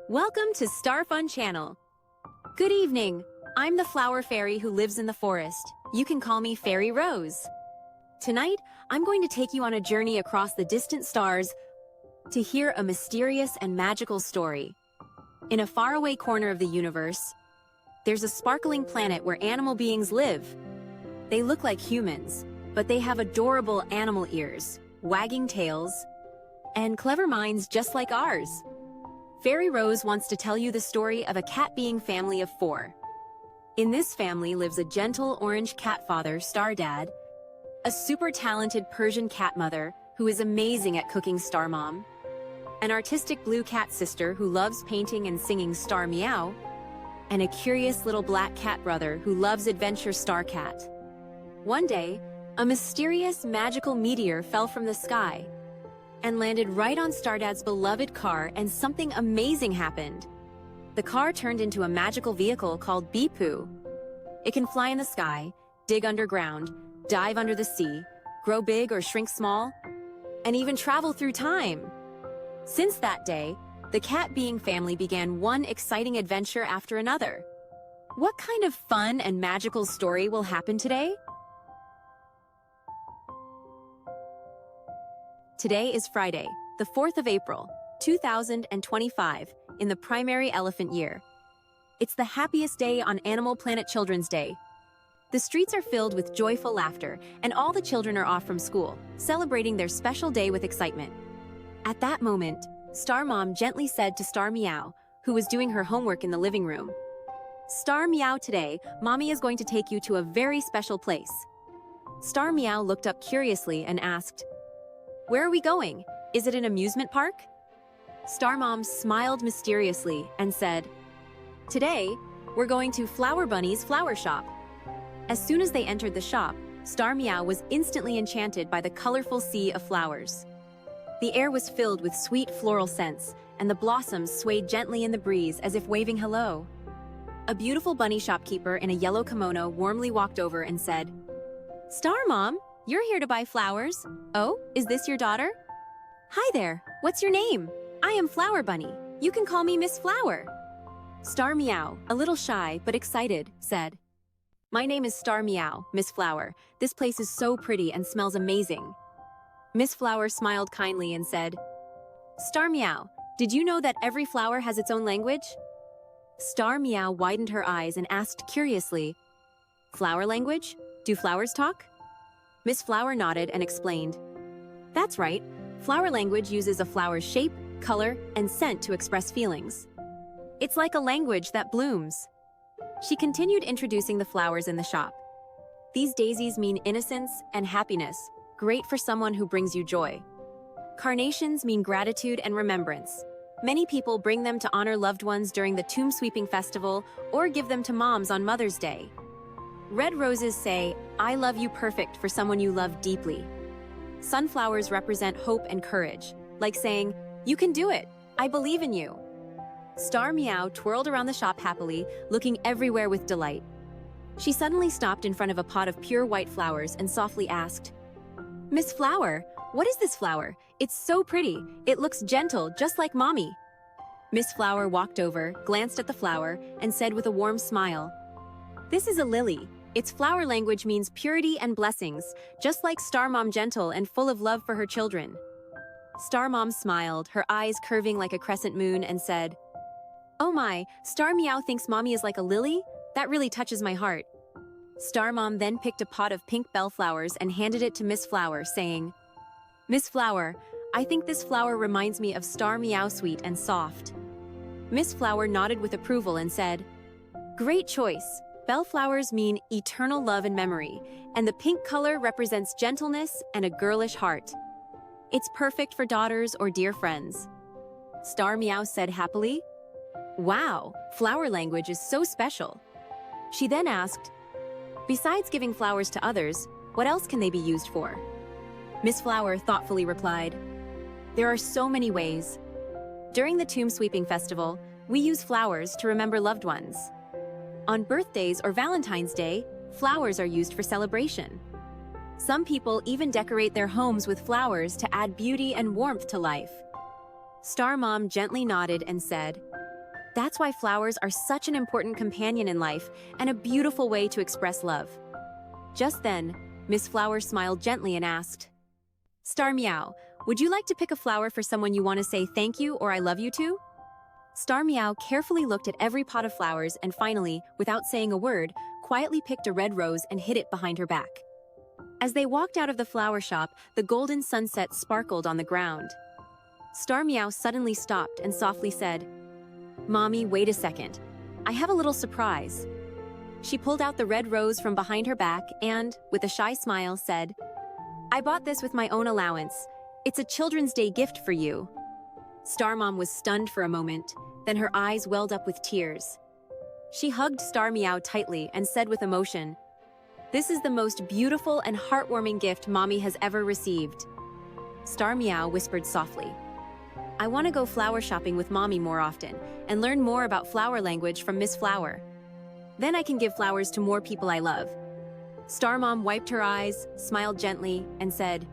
Welcome to Star Fun Channel. Good evening. I'm the flower fairy who lives in the forest. You can call me Fairy Rose. Tonight, I'm going to take you on a journey across the distant stars to hear a mysterious and magical story. In a faraway corner of the universe, there's a sparkling planet where animal beings live. They look like humans, but they have adorable animal ears, wagging tails, and clever minds just like ours. Fairy Rose wants to tell you the story of a cat-being family of 4. In this family lives a gentle orange cat father, Star Dad, a super talented Persian cat mother who is amazing at cooking, Star Mom, an artistic blue cat sister who loves painting and singing, Star Meow, and a curious little black cat brother who loves adventure, Star Cat. One day, a mysterious magical meteor fell from the sky and landed right on Stardad's beloved car, and something amazing happened. The car turned into a magical vehicle called Beepoo. It can fly in the sky, dig underground, dive under the sea, grow big or shrink small, and even travel through time. Since that day, the cat-being family began one exciting adventure after another. What kind of fun and magical story will happen today? Today is Friday, the 4th of April, 2025, in the primary elephant year. It's the happiest day on Animal Planet Children's Day. The streets are filled with joyful laughter, and all the children are off from school, celebrating their special day with excitement. At that moment, Star Mom gently said to Star Meow, who was doing her homework in the living room, "Star Meow, today, Mommy is going to take you to a very special place." Star Meow looked up curiously and asked, "Where are we going? Is it an amusement park?" Star Mom smiled mysteriously and said, "Today, we're going to Flower Bunny's flower shop." As soon as they entered the shop, Star Meow was instantly enchanted by the colorful sea of flowers. The air was filled with sweet floral scents, and the blossoms swayed gently in the breeze as if waving hello. A beautiful bunny shopkeeper in a yellow kimono warmly walked over and said, "Star Mom, you're here to buy flowers. Oh, is this your daughter?" "Hi there, what's your name?" "I am Flower Bunny. You can call me Miss Flower." Star Meow, a little shy but excited, said, "My name is Star Meow, Miss Flower. This place is so pretty and smells amazing." Miss Flower smiled kindly and said, "Star Meow, did you know that every flower has its own language?" Star Meow widened her eyes and asked curiously, "Flower language? Do flowers talk?" Miss Flower nodded and explained, "That's right. Flower language uses a flower's shape, color, and scent to express feelings. It's like a language that blooms." She continued introducing the flowers in the shop. "These daisies mean innocence and happiness, great for someone who brings you joy. Carnations mean gratitude and remembrance. Many people bring them to honor loved ones during the Tomb Sweeping Festival or give them to moms on Mother's Day. Red roses say, 'I love you,' perfect for someone you love deeply. Sunflowers represent hope and courage, like saying, 'You can do it, I believe in you.'" Star Meow twirled around the shop happily, looking everywhere with delight. She suddenly stopped in front of a pot of pure white flowers and softly asked, "Miss Flower, what is this flower? It's so pretty. It looks gentle, just like Mommy." Miss Flower walked over, glanced at the flower, and said with a warm smile, "This is a lily. Its flower language means purity and blessings, just like Star Mom, gentle and full of love for her children." Star Mom smiled, her eyes curving like a crescent moon, and said, "Oh my, Star Meow thinks Mommy is like a lily? That really touches my heart." Star Mom then picked a pot of pink bellflowers and handed it to Miss Flower, saying, "Miss Flower, I think this flower reminds me of Star Meow, sweet and soft." Miss Flower nodded with approval and said, "Great choice. Bellflowers mean eternal love and memory, and the pink color represents gentleness and a girlish heart. It's perfect for daughters or dear friends." Star Meow said happily, "Wow, flower language is so special." She then asked, "Besides giving flowers to others, what else can they be used for?" Miss Flower thoughtfully replied, "There are so many ways. During the Tomb Sweeping Festival, we use flowers to remember loved ones. On birthdays or Valentine's Day, flowers are used for celebration. Some people even decorate their homes with flowers to add beauty and warmth to life." Star Mom gently nodded and said, That's why flowers are such an important companion in life and a beautiful way to express love. Just then, Miss Flower smiled gently and asked, Star Meow, would you like to pick a flower for someone you want to say thank you or I love you to? Star Meow carefully looked at every pot of flowers and finally, without saying a word, quietly picked a red rose and hid it behind her back. As they walked out of the flower shop, the golden sunset sparkled on the ground. Star Meow suddenly stopped and softly said, Mommy, wait a second. I have a little surprise. She pulled out the red rose from behind her back and, with a shy smile, said, I bought this with my own allowance. It's a Children's Day gift for you. Star Mom was stunned for a moment, then her eyes welled up with tears. She hugged Star Meow tightly and said with emotion, This is the most beautiful and heartwarming gift Mommy has ever received. Star Meow whispered softly, I want to go flower shopping with Mommy more often and learn more about flower language from Miss Flower. Then I can give flowers to more people I love. Star Mom wiped her eyes, smiled gently, and said,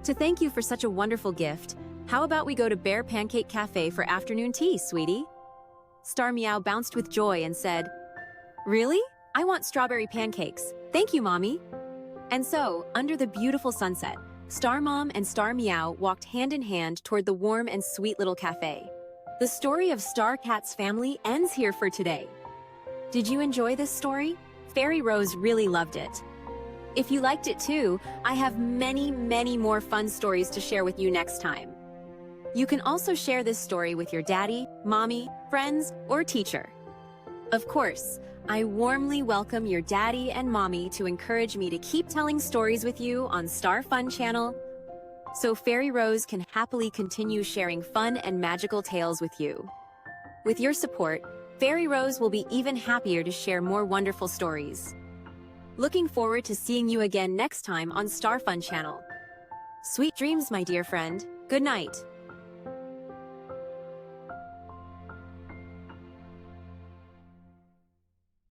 To thank you for such a wonderful gift, how about we go to Bear Pancake Cafe for afternoon tea, sweetie? Star Meow bounced with joy and said, Really? I want strawberry pancakes. Thank you, Mommy. And so, under the beautiful sunset, Star Mom and Star Meow walked hand in hand toward the warm and sweet little cafe. The story of Star Cat's family ends here for today. Did you enjoy this story? Fairy Rose really loved it. If you liked it too, I have many more fun stories to share with you next time. You can also share this story with your daddy, mommy, friends, or teacher. Of course, I warmly welcome your daddy and mommy to encourage me to keep telling stories with you on Star Fun Channel, so Fairy Rose can happily continue sharing fun and magical tales with you. With your support, Fairy Rose will be even happier to share more wonderful stories. Looking forward to seeing you again next time on Star Fun Channel. Sweet dreams, my dear friend. Good night.